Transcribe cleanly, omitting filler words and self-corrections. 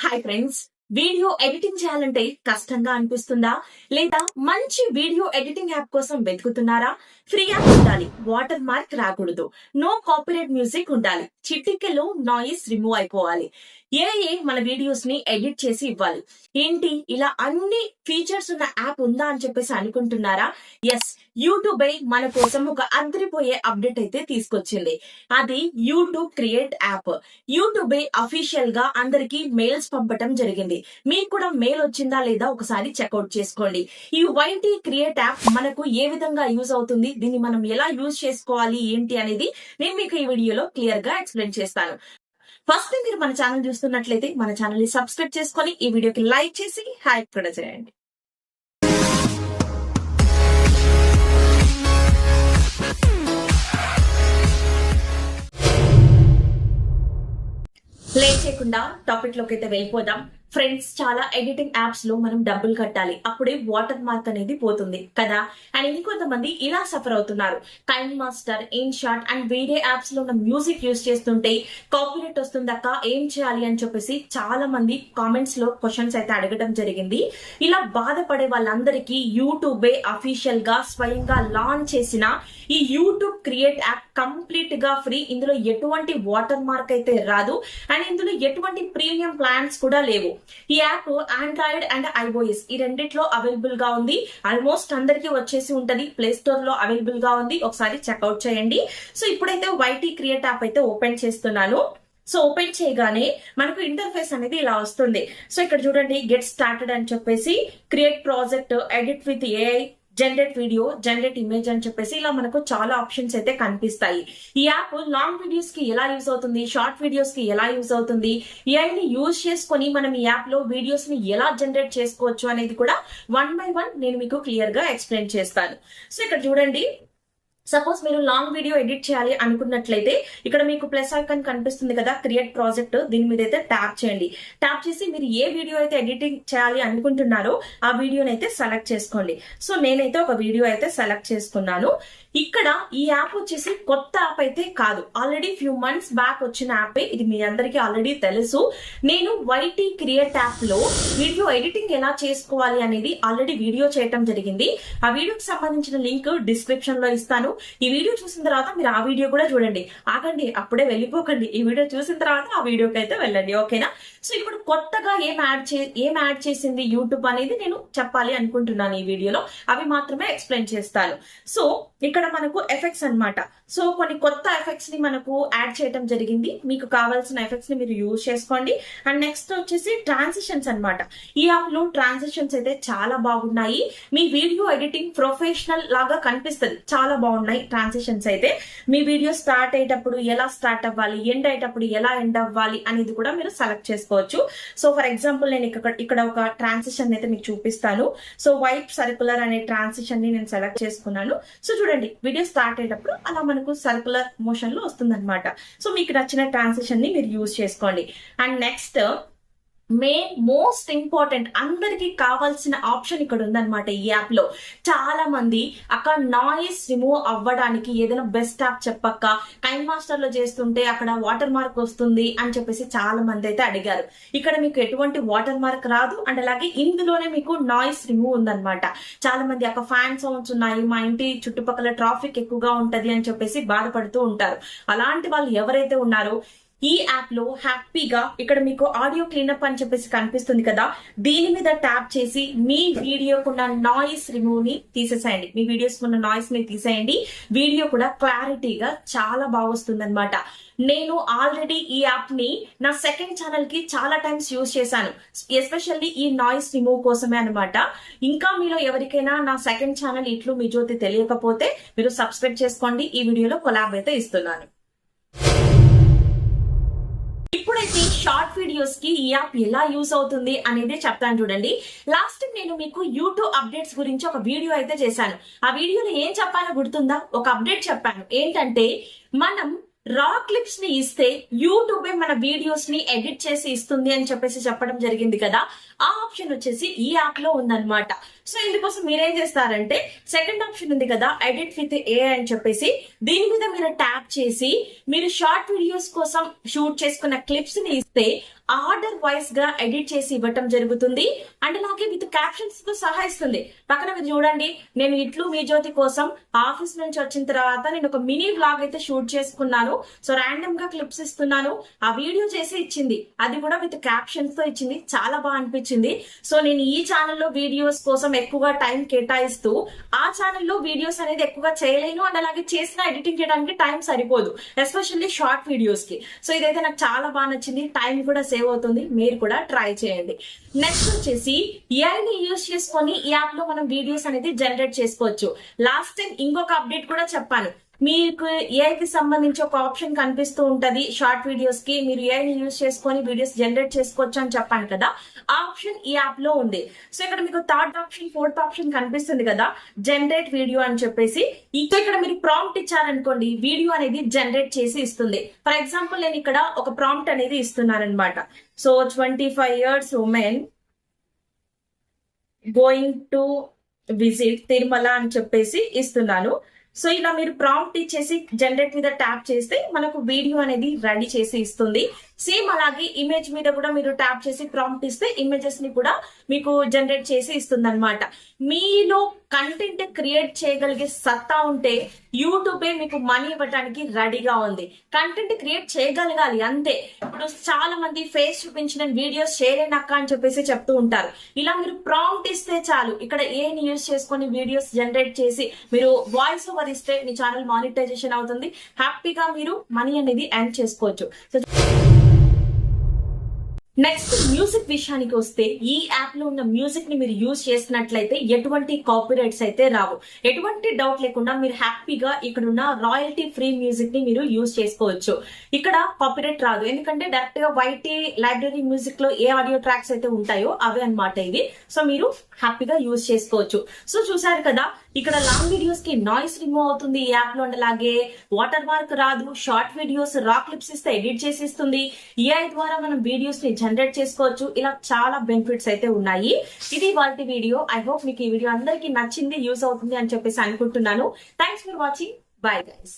Hi friends, video editing చేయాలంటే కష్టంగా అనిపిస్తుందా? లేదా మంచి వీడియో ఎడిటింగ్ యాప్ కోసం వెతుకుతున్నారా? ఫ్రీ యాప్ ఉండాలి, వాటర్ మార్క్ రాకూడదు, నో కాపీరైట్ మ్యూజిక్ ఉండాలి, చిటికెలో నాయిస్ రిమూవ్ అయిపోవాలి, ఏ మన వీడియోస్ ని ఎడిట్ చేసి ఇవ్వాలి. ఏంటి ఇలా అన్ని ఫీచర్స్ ఉన్న యాప్ ఉందా అని చెప్పేసి అనుకుంటున్నారా? ఎస్, యూట్యూబ్ మన కోసం ఒక అదిరిపోయే అప్డేట్ అయితే తీసుకొచ్చింది. అది YouTube create app. YouTube official గా అందరికి మెయిల్స్ పంపటం జరిగింది. మీకు కూడా మెయిల్ వచ్చిందా లేదా ఒకసారి చెక్అవుట్ చేసుకోండి. ఈ వైటీ క్రియేట్ యాప్ మనకు ఏ విధంగా యూజ్ అవుతుంది, దీన్ని మనం ఎలా యూజ్ చేసుకోవాలి ఏంటి అనేది నేను మీకు ఈ వీడియోలో క్లియర్ గా ఎక్స్ప్లెయిన్ చేస్తాను. ఫస్ట్ మీరు మన ఛానల్ చూస్తున్నట్లయితే మన ఛానల్ ని సబ్స్క్రైబ్ చేసుకొని ఈ వీడియోకి లైక్ చేసి హైప్ కూడా చేయండి. లేట్ చేయకుండా టాపిక్ లోకి అయితే వెళ్ళిపోదాం. ఫ్రెండ్స్, చాలా ఎడిటింగ్ యాప్స్ లో మనం డబ్బులు కట్టాలి, అప్పుడే వాటర్ మార్క్ అనేది పోతుంది కదా. అండ్ ఇంకొంతమంది ఇలా సఫర్ అవుతున్నారు. KineMaster, InShot and వేరే యాప్స్ లో ఉన్న మ్యూజిక్ యూజ్ చేస్తుంటే కాపీరైట్ వస్తుందక్క, ఏం చేయాలి అని చెప్పేసి చాలా మంది కామెంట్స్ లో క్వశ్చన్స్ అయితే అడగడం జరిగింది. ఇలా బాధపడే వాళ్ళందరికీ యూట్యూబే అఫీషియల్ గా స్వయంగా లాంచ్ చేసిన ఈ యూట్యూబ్ క్రియేట్ యాప్ కంప్లీట్ గా ఫ్రీ. ఇందులో ఎటువంటి వాటర్ మార్క్ అయితే రాదు అండ్ ఇందులో ఎటువంటి ప్రీమియం ప్లాన్స్ కూడా లేవు. ఈ యాప్ ఆండ్రాయిడ్ అండ్ ఐఓఎస్ ఈ రెండిట్లో అవైలబుల్ గా ఉంది. ఆల్మోస్ట్ అందరికీ వచ్చేసి ఉంటది. ప్లే స్టోర్ లో అవైలబుల్ గా ఉంది, ఒకసారి చెక్అవుట్ చేయండి. సో ఇప్పుడైతే వైటీ క్రియేట్ యాప్ అయితే ఓపెన్ చేస్తున్నాను. సో ఓపెన్ చేయగానే మనకు ఇంటర్ఫేస్ అనేది ఇలా వస్తుంది. సో ఇక్కడ చూడండి, గెట్ స్టార్టెడ్ అని చెప్పేసి create project, edit with AI, generate video, generate image అని చెప్పేసి ఇలా మనకు చాలా ఆప్షన్స్ అయితే కనిపిస్తాయి. ఈ యాప్ లాంగ్ వీడియోస్ కి ఎలా యూజ్ అవుతుంది, షార్ట్ వీడియోస్ కి ఎలా యూజ్ అవుతుంది, ఏఐని యూజ్ చేసుకొని మనం ఈ యాప్ లో వీడియోస్ ని ఎలా జనరేట్ చేసుకోవచ్చు అనేది కూడా 1 by 1 నేను మీకు క్లియర్ గా ఎక్స్ప్లెయిన్ చేస్తాను. సో ఇక్కడ చూడండి, సపోజ్ మీరు లాంగ్ వీడియో ఎడిట్ చేయాలి అనుకున్నట్లయితే ఇక్కడ మీకు ప్లస్ ఐకాన్ కనిపిస్తుంది కదా, క్రియేట్ ప్రాజెక్ట్, దీని మీద అయితే ట్యాప్ చేయండి. ట్యాప్ చేసి మీరు ఏ వీడియో అయితే ఎడిటింగ్ చేయాలి అనుకుంటున్నారో ఆ వీడియోని అయితే సెలెక్ట్ చేసుకోండి. సో నేనైతే ఒక వీడియో అయితే సెలెక్ట్ చేసుకున్నాను. ఇక్కడ ఈ యాప్ వచ్చేసి కొత్త యాప్ అయితే కాదు, ఆల్రెడీ ఫ్యూ మంత్స్ బ్యాక్ వచ్చిన యాప్. ఇది మీ అందరికీ ఆల్రెడీ తెలుసు. నేను వైటీ క్రియేట్ యాప్ లో వీడియో ఎడిటింగ్ ఎలా చేసుకోవాలి అనేది ఆల్రెడీ వీడియో చేయటం జరిగింది. ఆ వీడియోకి సంబంధించిన లింక్ డిస్క్రిప్షన్ లో ఇస్తాను. ఈ వీడియో చూసిన తర్వాత మీరు ఆ వీడియో కూడా చూడండి. ఆగండి, అప్పుడే వెళ్ళిపోకండి. ఈ వీడియో చూసిన తర్వాత ఆ వీడియోకి అయితే వెళ్ళండి, ఓకేనా? సో ఇప్పుడు కొత్తగా ఏం యాడ్ చేసింది యూట్యూబ్ అనేది నేను చెప్పాలి అనుకుంటున్నాను ఈ వీడియోలో. అవి మాత్రమే ఎక్స్ప్లెయిన్ చేస్తాను. సో ఇక్కడ మనకు ఎఫెక్ట్స్ అన్నమాట. సో కొన్ని కొత్త ఎఫెక్ట్స్ ని మనకు యాడ్ చేయడం జరిగింది. మీకు కావాల్సిన ఎఫెక్ట్స్ ని మీరు యూజ్ చేసుకోండి. అండ్ నెక్స్ట్ వచ్చేసి ట్రాన్సిషన్స్ అన్నమాట. ఈ యాప్ లో ట్రాన్సిషన్స్ అయితే చాలా బాగున్నాయి. మీ వీడియో ఎడిటింగ్ ప్రొఫెషనల్ లాగా కనిపిస్తుంది. చాలా బాగున్నాయి ట్రాన్సిషన్స్ అయితే. మీ వీడియో స్టార్ట్ అయ్యేటప్పుడు ఎలా స్టార్ట్ అవ్వాలి, ఎండ్ అయ్యేటప్పుడు ఎలా ఎండ్ అవ్వాలి అనేది కూడా మీరు సెలెక్ట్ చేసుకోవచ్చు. సో ఫర్ ఎగ్జాంపుల్ నేను ఇక్కడ ఒక ట్రాన్సిషన్ అయితే మీకు చూపిస్తాను. సో వైట్ సర్కులర్ అనే ట్రాన్సిషన్ ని నేను సెలెక్ట్ చేసుకున్నాను. సో చూడండి, వీడియో స్టార్ట్ అయ్యేటప్పుడు అలా మనకు సర్కులర్ మోషన్ లో వస్తుంది అనమాట. సో మీకు నచ్చిన ట్రాన్సిషన్ ని మీరు యూజ్ చేసుకోండి. అండ్ నెక్స్ట్ మోస్ట్ ఇంపార్టెంట్, అందరికి కావాల్సిన ఆప్షన్ ఇక్కడ ఉందన్నమాట. ఈ యాప్ లో చాలా మంది అక్కడ నాయిస్ రిమూవ్ అవ్వడానికి ఏదైనా బెస్ట్ యాప్ చెప్పక్క, కైన్ మాస్టర్ లో చేస్తుంటే అక్కడ వాటర్ మార్క్ వస్తుంది అని చెప్పేసి చాలా మంది అయితే అడిగారు. ఇక్కడ మీకు ఎటువంటి వాటర్ మార్క్ రాదు అండ్ అలాగే ఇందులోనే మీకు నాయిస్ రిమూవ్ ఉందన్నమాట. చాలా మంది అక్కడ ఫ్యాన్ సౌండ్స్ ఉన్నాయి, మా ఇంటి చుట్టుపక్కల ట్రాఫిక్ ఎక్కువగా ఉంటది అని చెప్పేసి బాధపడుతూ ఉంటారు. అలాంటి వాళ్ళు ఎవరైతే ఉన్నారో ఈ యాప్ లో హ్యాపీగా ఇక్కడ మీకు ఆడియో క్లీనప్ అని చెప్పేసి కనిపిస్తుంది కదా, దీని మీద ట్యాప్ చేసి మీ వీడియోకున్న నాయిస్ రిమూవ్ ని తీసేసేయండి. మీ వీడియోస్ ఉన్న నాయిస్ ని తీసేయండి. వీడియో కూడా క్లారిటీగా చాలా బాగా వస్తుంది అనమాట. నేను ఆల్రెడీ ఈ యాప్ ని నా సెకండ్ ఛానల్ కి చాలా టైమ్స్ యూజ్ చేశాను, ఎస్పెషల్లీ ఈ నాయిస్ రిమూవ్ కోసమే అనమాట. ఇంకా మీలో ఎవరికైనా నా సెకండ్ ఛానల్ ఇట్లు మీ జ్యోతి తెలియకపోతే మీరు సబ్స్క్రైబ్ చేసుకోండి. ఈ వీడియోలో కొలాబ్ అయితే ఇస్తున్నాను. ఇప్పుడైతే షార్ట్ వీడియోస్ కి ఈ యాప్ ఎలా యూస్ అవుతుంది అనేది చెప్తాను చూడండి. లాస్ట్ టైం నేను మీకు యూట్యూబ్ అప్డేట్స్ గురించి ఒక వీడియో అయితే చేశాను. ఆ వీడియోలో ఏం చెప్పానో గుర్తుందా? ఒక అప్డేట్ చెప్పాను. ఏంటంటే మనం రా క్లిప్స్ ని ఇస్తే యూట్యూబ్ మన వీడియోస్ ని ఎడిట్ చేసి ఇస్తుంది అని చెప్పేసి చెప్పడం జరిగింది కదా. ఆ ఆప్షన్ వచ్చేసి ఈ యాప్ లో ఉందన్నమాట. సో ఇందుకోసం మీరేం చేస్తారంటే సెకండ్ ఆప్షన్ ఉంది కదా, ఎడిట్ విత్ ఏ అని చెప్పేసి, దీని మీద మీరు ట్యాప్ చేసి మీరు షార్ట్ వీడియోస్ కోసం షూట్ చేసుకున్న క్లిప్స్ ని ఇస్తే ఆర్డర్ వైజ్ గా ఎడిట్ చేసి ఇవ్వటం జరుగుతుంది. అండ్ అలాగే విత్ క్యాప్షన్స్ తో సహా ఇస్తుంది. పక్కన మీరు చూడండి, నేను ఇట్లు మీ జ్యోతి కోసం ఆఫీస్ నుంచి వచ్చిన తర్వాత నేను ఒక మినీ వ్లాగ్ అయితే షూట్ చేసుకున్నాను. సో ర్యాండమ్ గా క్లిప్స్ ఇస్తున్నాను, ఆ వీడియో చేసి ఇచ్చింది, అది కూడా విత్ క్యాప్షన్స్ తో ఇచ్చింది. చాలా బాగా అనిపించింది. సో నేను ఈ ఛానల్లో వీడియోస్ కోసం ఎక్కువగా టైం కేటాయిస్తూ ఆ ఛానల్లో వీడియోస్ అనేది ఎక్కువగా చేయలేను. అండ్ అలాగే చేసిన ఎడిటింగ్ చేయడానికి టైం సరిపోదు, ఎస్పెషల్లీ షార్ట్ వీడియోస్ కి. సో ఇదైతే నాకు చాలా బాగా నచ్చింది, టైం కూడా సేవ్ అవుతుంది. మీరు కూడా ట్రై చేయండి. నెక్స్ట్ వచ్చేసి ఏఐని యూజ్ చేసుకొని ఈ యాప్ లో మనం వీడియోస్ అనేది జనరేట్ చేసుకోవచ్చు. లాస్ట్ టైం ఇంకొక అప్డేట్ కూడా చెప్పాను, మీకు ఏఐకి సంబంధించి ఒక ఆప్షన్ కనిపిస్తూ ఉంటది షార్ట్ వీడియోస్ కి, మీరు ఏఐని యూజ్ చేసుకొని వీడియోస్ జనరేట్ చేసుకోవచ్చు అని చెప్పాను కదా. ఆ ఆప్షన్ ఈ యాప్ లో ఉంది. సో ఇక్కడ మీకు థర్డ్ ఆప్షన్, ఫోర్త్ ఆప్షన్ కనిపిస్తుంది కదా, జనరేట్ వీడియో అని చెప్పేసి. ఇక్కడ మీరు ప్రాంప్ట్ ఇచ్చారనుకోండి, వీడియో అనేది జనరేట్ చేసి ఇస్తుంది. ఫర్ ఎగ్జాంపుల్ నేను ఇక్కడ ఒక ప్రాంప్ట్ అనేది ఇస్తున్నాను అనమాట. So 25 years women going to visit Tirumala అని చెప్పేసి ఇస్తున్నాను. సో ఇలా మీరు ప్రాంప్ట్ ఇచ్చేసి జనరేట్ మీద ట్యాప్ చేస్తే మనకు వీడియో అనేది రెడీ చేసి ఇస్తుంది. సేమ్ అలాగే ఇమేజ్ మీద కూడా మీరు ట్యాప్ చేసి ప్రాంప్ట్ ఇస్తే ఇమేజెస్ ని కూడా మీకు జనరేట్ చేసి ఇస్తుంది అనమాట. మీలో కంటెంట్ క్రియేట్ చేయగలిగే సత్తా ఉంటే యూట్యూబే మీకు మనీ ఇవ్వడానికి రెడీగా ఉంది. కంటెంట్ క్రియేట్ చేయగలగాలి అంతే. ఇప్పుడు చాలా మంది ఫేస్ చూపించిన వీడియోస్ చేయలేనక్క అని చెప్పేసి చెప్తూ ఉంటారు. ఇలా మీరు ప్రాంప్ట్ ఇస్తే చాలు, ఇక్కడ ఏని యూజ్ చేసుకొని వీడియోస్ జనరేట్ చేసి మీరు వాయిస్ ఓవర్ ఇస్తే మీ ఛానల్ మానిటైజేషన్ అవుతుంది. హ్యాపీగా మీరు మనీ అనేది ఎర్న్ చేసుకోవచ్చు. నెక్స్ట్ మ్యూజిక్ విషయానికి వస్తే, ఈ యాప్ లో ఉన్న మ్యూజిక్ ని మీరు యూజ్ చేసినట్లయితే ఎటువంటి కాపీరైట్స్ అయితే రావు. ఎటువంటి డౌట్ లేకుండా మీరు హ్యాపీగా ఇక్కడ ఉన్న రాయల్టీ ఫ్రీ మ్యూజిక్ ని మీరు యూజ్ చేసుకోవచ్చు. ఇక్కడ కాపీరైట్ రాదు, ఎందుకంటే డైరెక్ట్ గా వైటీ లైబ్రరీ మ్యూజిక్ లో ఏ ఆడియో ట్రాక్స్ అయితే ఉంటాయో అవే అన్నమాట ఇవి. సో మీరు హ్యాపీగా యూజ్ చేసుకోవచ్చు. సో చూసారు కదా, ఇక్కడ లాంగ్ వీడియోస్ కి నాయిస్ రిమూవ్ అవుతుంది ఈ యాప్ లో. అలాగే వాటర్ మార్క్ రాదు, షార్ట్ వీడియోస్ రా క్లిప్స్ ఇస్తే ఎడిట్ చేసి ఇస్తుంది. ఏఐ ద్వారా మనం వీడియోస్ ని జనరేట్ చేసుకోవచ్చు. ఇలా చాలా బెనిఫిట్స్ అయితే ఉన్నాయి. ఇది వాటి వీడియో. ఐ హోప్ మీకు ఈ వీడియో అందరికీ నచ్చింది, యూజ్ అవుతుంది అని చెప్పేసి అనుకుంటున్నాను. Thanks for watching. Bye guys.